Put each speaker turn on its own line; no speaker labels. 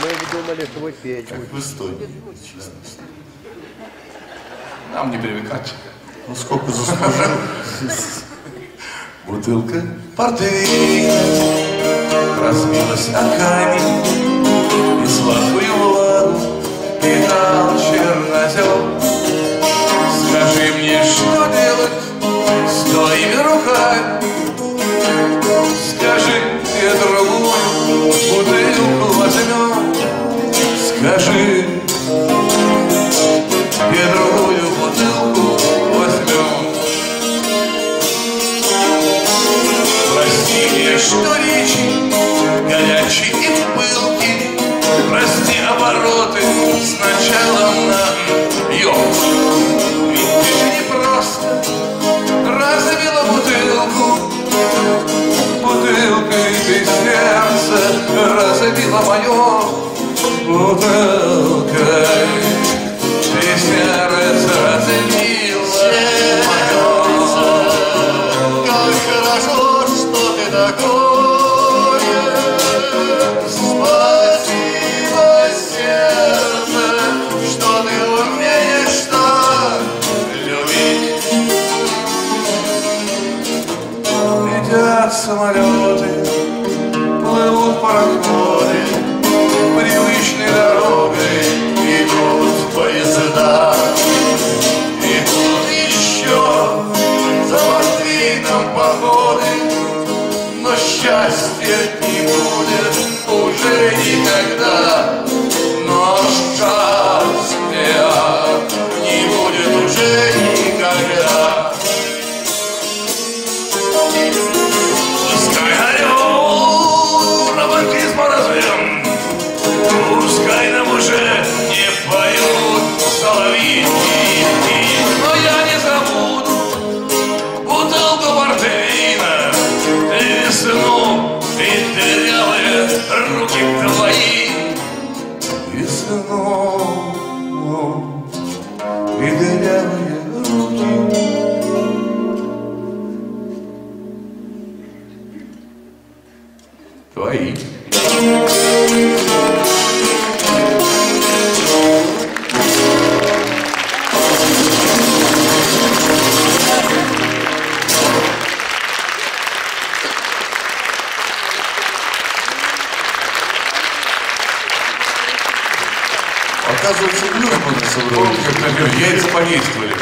мы думали, что вы петь.
Как вы стоите, честно. Нам не привыкать.
Ну сколько заслужил?
Бутылка портвейна разбилась о камень, и сладкую влагу питал чернозем. Скажи мне, что делать с твоими руками? Скажи, где другую бутылку возьмем? Скажи, где другую бутылку возьмем? Прости мне, что речи горячие и пылки, прости обороты с началом на ём. Ведь ты же не просто разбила бутылку, бутылкой ты сердце разбила мое, бутылкой ты сердце разбила мое.
Как хорошо, что ты такое. Спасибо, сердце, что ты умеешь так любить.
Летят самолеты, плывут пароходы, привычной дорогой идут поезда. И тут еще за портвейном походы, но счастья не будет уже никогда. Но счастья не будет уже никогда. Пускай орел романтизма развем, пускай нам уже не поют соловьи, но я не забуду бутылку портвейна, весну и дырявые руки твои. Весну и дырявые руки твои.
Оказывается, глюк мы собрали.
Помните, как на яйца подействовали.